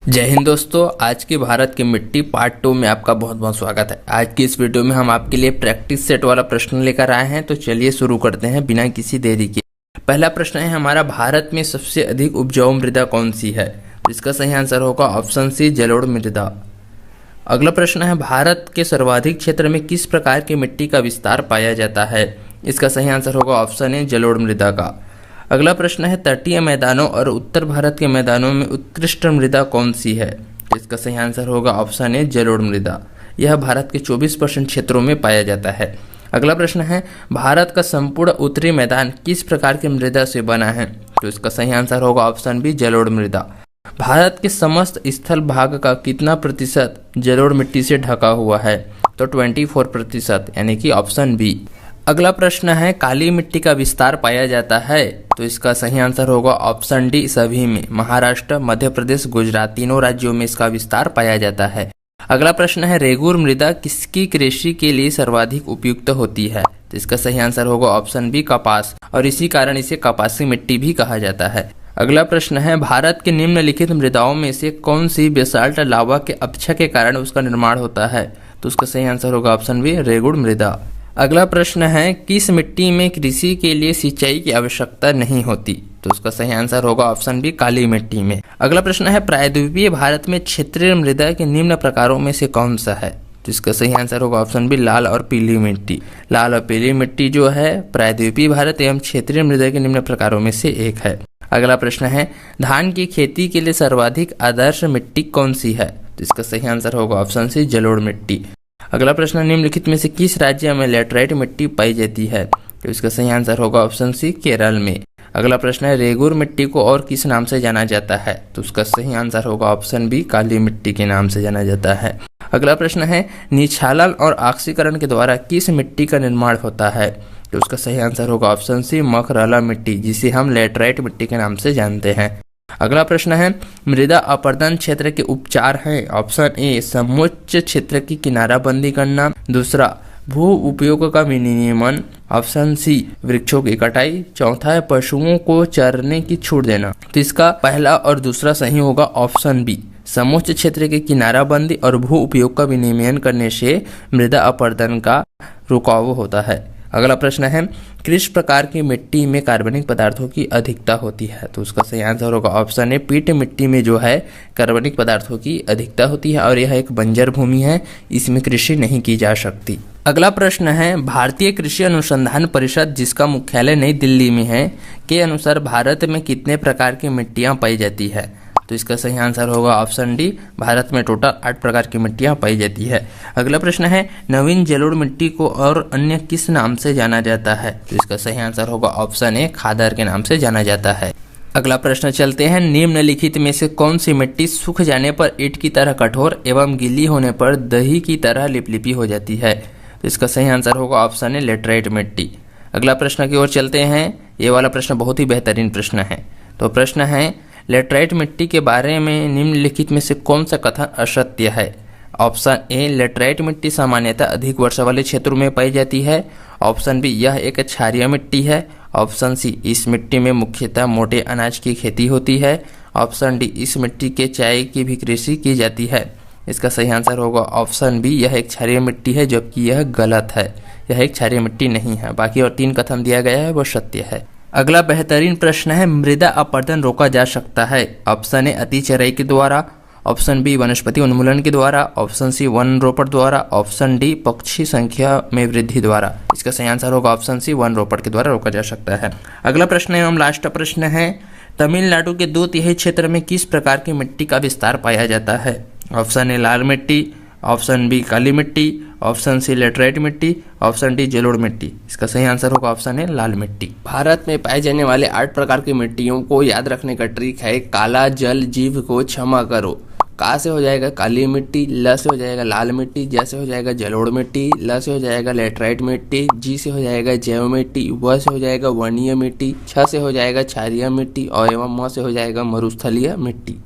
जय हिंद दोस्तों, आज की भारत की मिट्टी पार्ट 2 में आपका बहुत बहुत स्वागत है। आज की इस वीडियो में हम आपके लिए प्रैक्टिस सेट वाला प्रश्न लेकर आए हैं, तो चलिए शुरू करते हैं बिना किसी देरी के। पहला प्रश्न है हमारा, भारत में सबसे अधिक उपजाऊ मृदा कौन सी है? तो इसका सही आंसर होगा ऑप्शन सी, जलोढ़ मृदा। अगला प्रश्न है, भारत के सर्वाधिक क्षेत्र में किस प्रकार की मिट्टी का विस्तार पाया जाता है? इसका सही आंसर होगा ऑप्शन ए, जलोढ़ मृदा का। अगला प्रश्न है, तटीय मैदानों और उत्तर भारत के मैदानों में उत्कृष्ट मृदा कौन सी है? इसका सही आंसर होगा ऑप्शन ए, जलोढ़ मृदा। यह भारत के 24% क्षेत्रों में पाया जाता है। अगला प्रश्न है, भारत का संपूर्ण उत्तरी मैदान किस प्रकार की मृदा से बना है? तो इसका सही आंसर होगा ऑप्शन बी, जलोढ़ मृदा। भारत के समस्त स्थल भाग का कितना प्रतिशत जलोढ़ मिट्टी से ढका हुआ है? तो 24%, यानी कि ऑप्शन बी। अगला प्रश्न है, काली मिट्टी का विस्तार पाया जाता है? तो इसका सही आंसर होगा ऑप्शन डी, सभी में। महाराष्ट्र, मध्य प्रदेश, गुजरात तीनों राज्यों में इसका विस्तार पाया जाता है। अगला प्रश्न है, रेगुर मृदा किसकी कृषि के लिए सर्वाधिक उपयुक्त होती है? तो इसका सही आंसर होगा ऑप्शन बी, कपास, और इसी कारण इसे कपासी मिट्टी भी कहा जाता है। अगला प्रश्न है, भारत के निम्नलिखित मृदाओं में से कौन सी बेसाल्ट लावा के अपक्षय के कारण उसका निर्माण होता है? तो उसका सही आंसर होगा ऑप्शन बी, रेगुर मृदा। अगला प्रश्न है, किस मिट्टी में कृषि के लिए सिंचाई की आवश्यकता नहीं होती? तो उसका सही आंसर होगा ऑप्शन बी, काली मिट्टी में। अगला प्रश्न है, प्रायद्वीपीय भारत में क्षेत्रीय मृदा के निम्न प्रकारों में से कौन सा है? तो इसका सही आंसर होगा ऑप्शन बी, लाल और पीली मिट्टी। लाल और पीली मिट्टी जो है प्रायद्वीपीय भारत एवं क्षेत्रीय मृदा के निम्न प्रकारों में से एक है। अगला प्रश्न है, धान की खेती के लिए सर्वाधिक आदर्श मिट्टी कौन सी है? तो इसका सही आंसर होगा ऑप्शन सी, जलोढ़ मिट्टी। अगला प्रश्न, निम्नलिखित में से किस राज्य में लैटराइट मिट्टी पाई जाती है? तो इसका सही आंसर होगा ऑप्शन सी, केरल में। अगला प्रश्न है, रेगुर मिट्टी को और किस नाम से जाना जाता है? तो उसका सही आंसर होगा ऑप्शन बी, काली मिट्टी के नाम से जाना जाता है। अगला प्रश्न है, निक्षालन और ऑक्सीकरण के द्वारा किस मिट्टी का निर्माण होता है? तो उसका सही आंसर होगा ऑप्शन सी, मकरला मिट्टी, जिसे हम लैटराइट मिट्टी के नाम से जानते हैं। अगला प्रश्न है, मृदा अपरदन क्षेत्र के उपचार हैं? ऑप्शन ए, समोच्च क्षेत्र की किनाराबंदी करना। दूसरा, भू उपयोग का विनियमन। ऑप्शन सी, वृक्षों की कटाई। चौथा है, पशुओं को चरने की छूट देना। तो इसका पहला और दूसरा सही होगा ऑप्शन बी, समोच्च क्षेत्र की किनाराबंदी और भू उपयोग का विनियमन करने से मृदा अपरदन का रुकाव होता है। अगला प्रश्न है, किस प्रकार की मिट्टी में कार्बनिक पदार्थों की अधिकता होती है? तो उसका सही आंसर होगा ऑप्शन ए, पीट मिट्टी में जो है कार्बनिक पदार्थों की अधिकता होती है और यह एक बंजर भूमि है, इसमें कृषि नहीं की जा सकती। अगला प्रश्न है, भारतीय कृषि अनुसंधान परिषद, जिसका मुख्यालय नई दिल्ली में है, के अनुसार भारत में कितने प्रकार की मिट्टियां पाई जाती है? तो इसका सही आंसर होगा ऑप्शन डी, भारत में टोटल 8 प्रकार की मिट्टियां पाई जाती है। अगला प्रश्न है, नवीन जलोढ़ मिट्टी को और अन्य किस नाम से जाना जाता है? तो इसका सही आंसर होगा ऑप्शन ए, खादर के नाम से जाना जाता है। अगला प्रश्न चलते हैं, निम्नलिखित में से कौन सी मिट्टी सूख जाने पर ईंट की तरह कठोर एवं गीली होने पर दही की तरह लिपलिपी हो जाती है? तो इसका सही आंसर होगा ऑप्शन ए, लेटराइट मिट्टी। अगला प्रश्न की ओर चलते हैं। ये वाला प्रश्न बहुत ही बेहतरीन प्रश्न है। तो प्रश्न है, लेटराइट मिट्टी के बारे में निम्नलिखित में से कौन सा कथन असत्य है? ऑप्शन ए, लेटराइट मिट्टी सामान्यतः अधिक वर्षा वाले क्षेत्रों में पाई जाती है। ऑप्शन बी, यह एक क्षारीय मिट्टी है। ऑप्शन सी, इस मिट्टी में मुख्यतः मोटे अनाज की खेती होती है। ऑप्शन डी, इस मिट्टी के चाय की भी कृषि की जाती है। इसका सही आंसर होगा ऑप्शन बी, यह एक क्षारीय मिट्टी है, जबकि यह गलत है। यह एक क्षारीय मिट्टी नहीं है। बाकी और 3 कथन दिया गया है वो सत्य है। अगला बेहतरीन प्रश्न है, मृदा अपरदन रोका जा सकता है? ऑप्शन ए, अति चराई के द्वारा। ऑप्शन बी, वनस्पति उन्मूलन के द्वारा। ऑप्शन सी, वन रोपण द्वारा। ऑप्शन डी, पक्षी संख्या में वृद्धि द्वारा। इसका सही आंसर होगा ऑप्शन सी, वन रोपण के द्वारा रोका जा सकता है। अगला प्रश्न एवं लास्ट प्रश्न है, तमिलनाडु के 2/3 क्षेत्र में किस प्रकार की मिट्टी का विस्तार पाया जाता है? ऑप्शन ए, लाल मिट्टी। ऑप्शन बी, काली मिट्टी। ऑप्शन सी, लेटराइट मिट्टी। ऑप्शन डी, जलोढ़ मिट्टी। इसका सही आंसर होगा ऑप्शन ए, लाल मिट्टी। भारत में पाए जाने वाले 8 प्रकार की मिट्टियों को याद रखने का ट्रिक है, काला जल जीव को क्षमा करो। का से हो जाएगा काली मिट्टी, ल से हो जाएगा लाल मिट्टी, ज से हो जाएगा जलोढ़ मिट्टी, ल से हो जाएगा लेटराइट मिट्टी, जी से हो जाएगा जैव मिट्टी, व से हो जाएगा वनीय मिट्टी, छ से हो जाएगा क्षारीय मिट्टी और एवं म से हो जाएगा मरुस्थलीय मिट्टी।